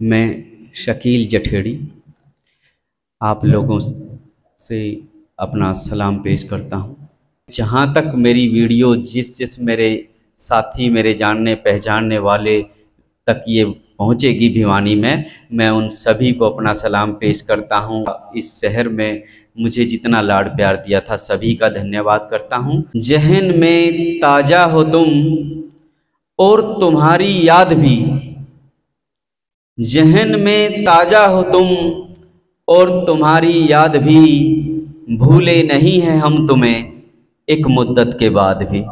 मैं शकील जठेड़ी आप लोगों से अपना सलाम पेश करता हूँ। जहाँ तक मेरी वीडियो जिस मेरे साथी, मेरे जानने पहचानने वाले तक ये पहुँचेगी भिवानी में, मैं उन सभी को अपना सलाम पेश करता हूँ। इस शहर में मुझे जितना लाड प्यार दिया था, सभी का धन्यवाद करता हूँ। जहन में ताज़ा हो तुम और तुम्हारी याद भी, जहन में ताज़ा हो तुम और तुम्हारी याद भी, भूले नहीं हैं हम तुम्हें एक मुद्दत के बाद भी।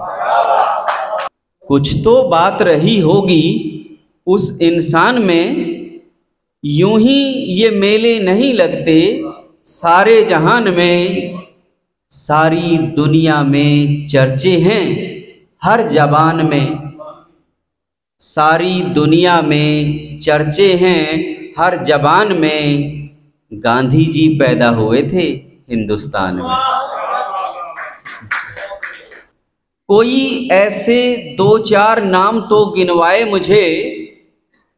कुछ तो बात रही होगी उस इंसान में, यूं ही ये मेले नहीं लगते सारे जहान में। सारी दुनिया में चर्चे हैं हर ज़बान में, सारी दुनिया में चर्चे हैं हर ज़बान में। गांधी जी पैदा हुए थे हिंदुस्तान में। कोई ऐसे दो चार नाम तो गिनवाए मुझे,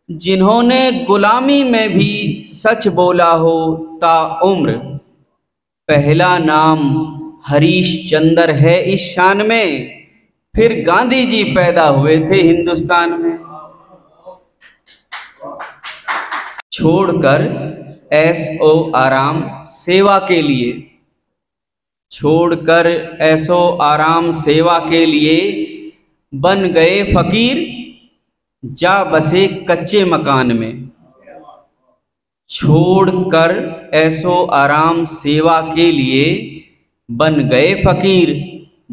जिन्होंने गुलामी में भी सच बोला हो ताउम्र। पहला नाम हरीश चंद्र है इस शान में, फिर गांधी जी पैदा हुए थे हिंदुस्तान में। छोड़कर ऐशो आराम सेवा के लिए, छोड़कर ऐशो आराम सेवा के लिए, बन गए फकीर जा बसे कच्चे मकान में। छोड़कर ऐशो आराम सेवा के लिए, बन गए फकीर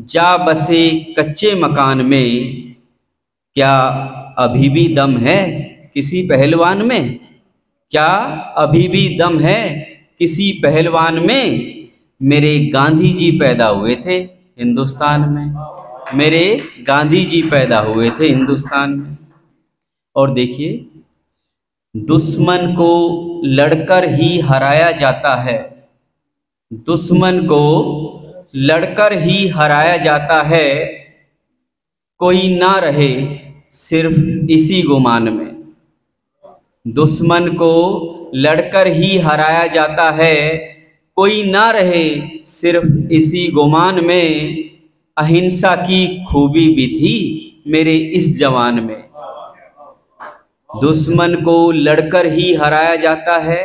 जा बसे कच्चे मकान में। क्या अभी भी दम है किसी पहलवान में, क्या अभी भी दम है किसी पहलवान में। मेरे गांधी जी पैदा हुए थे हिंदुस्तान में, मेरे गांधी जी पैदा हुए थे हिंदुस्तान में। और देखिए, दुश्मन को लड़कर ही हराया जाता है, दुश्मन को लड़कर ही हराया जाता है। कोई ना रहे सिर्फ इसी गुमान में, दुश्मन को लड़कर ही हराया जाता है। कोई ना रहे सिर्फ इसी गुमान में। अहिंसा की खूबी भी थी मेरे इस जवान में। दुश्मन को लड़कर ही हराया जाता है,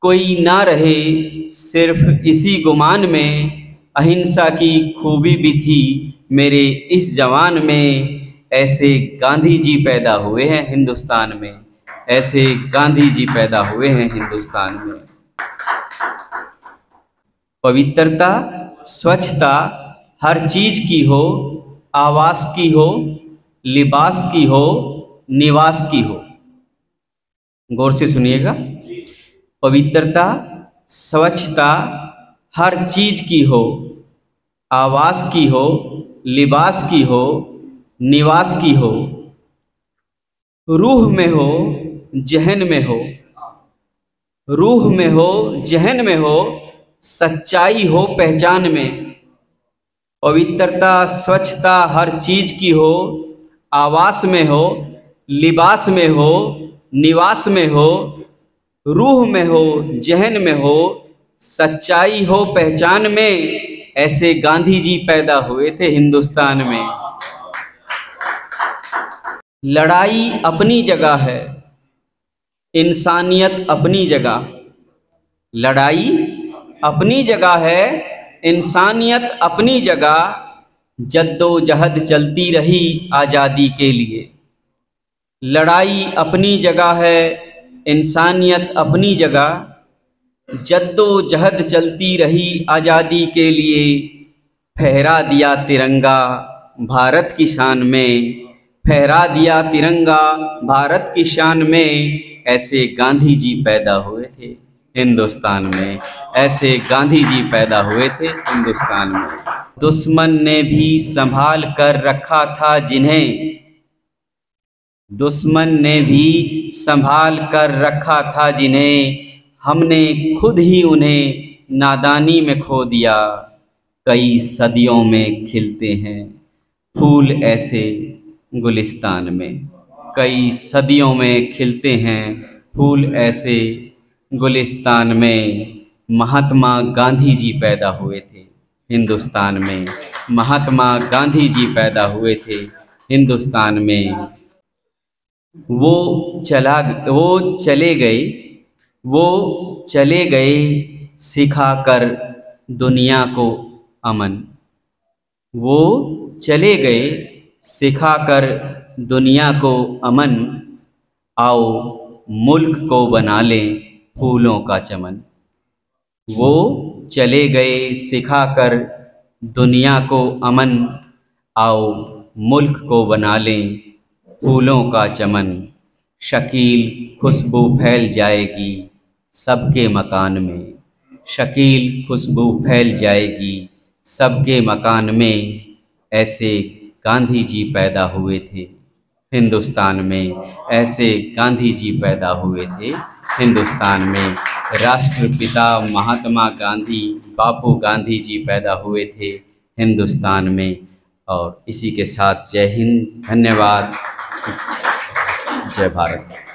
कोई ना रहे सिर्फ इसी गुमान में। अहिंसा की खूबी भी थी मेरे इस जवान में। ऐसे गांधी जी पैदा हुए हैं हिंदुस्तान में, ऐसे गांधी जी पैदा हुए हैं हिंदुस्तान में। पवित्रता स्वच्छता हर चीज़ की हो, आवास की हो, लिबास की हो, निवास की हो। गौर से सुनिएगा। पवित्रता स्वच्छता हर चीज़ की हो, आवास की हो, लिबास की हो, निवास की हो। रूह में हो जहन में हो, रूह में हो जहन में हो, सच्चाई हो पहचान में। पवित्रता स्वच्छता हर चीज़ की हो, आवास में हो, लिबास में हो, निवास में हो। रूह में हो जहन में हो, सच्चाई हो पहचान में। ऐसे गांधी जी पैदा हुए थे हिंदुस्तान में। लड़ाई अपनी जगह है, इंसानियत अपनी जगह। लड़ाई अपनी जगह है, इंसानियत अपनी जगह। जद्दोजहद चलती रही आज़ादी के लिए। लड़ाई अपनी जगह है, इंसानियत अपनी जगह। जद्दोजहद चलती रही आज़ादी के लिए। फहरा दिया तिरंगा भारत की शान में, फहरा दिया तिरंगा भारत की शान में। ऐसे गांधी जी पैदा हुए थे हिंदुस्तान में, ऐसे गांधी जी पैदा हुए थे हिंदुस्तान में। दुश्मन ने भी संभाल कर रखा था जिन्हें, दुश्मन ने भी संभाल कर रखा था जिन्हें। हमने खुद ही उन्हें नादानी में खो दिया। कई सदियों में खिलते हैं फूल ऐसे गुलिस्तान में, कई सदियों में खिलते हैं फूल ऐसे गुलिस्तान में महात्मा गांधी जी पैदा हुए थे हिंदुस्तान में। महात्मा गांधी जी पैदा हुए थे हिंदुस्तान में। वो चले गए, वो चले गए सिखाकर दुनिया को अमन। वो चले गए सिखाकर दुनिया को अमन। आओ मुल्क को बना लें फूलों का चमन। वो चले गए सिखाकर दुनिया को अमन। आओ मुल्क को बना लें फूलों का चमन। शकील खुशबू फैल जाएगी सबके मकान में। शकील खुशबू फैल जाएगी सबके मकान में। ऐसे गांधी जी पैदा हुए थे हिंदुस्तान में। ऐसे गांधी जी पैदा हुए थे हिंदुस्तान में। राष्ट्रपिता महात्मा गांधी, बापू गांधी जी पैदा हुए थे हिंदुस्तान में। और इसी के साथ जय हिंद, धन्यवाद, जय भारत।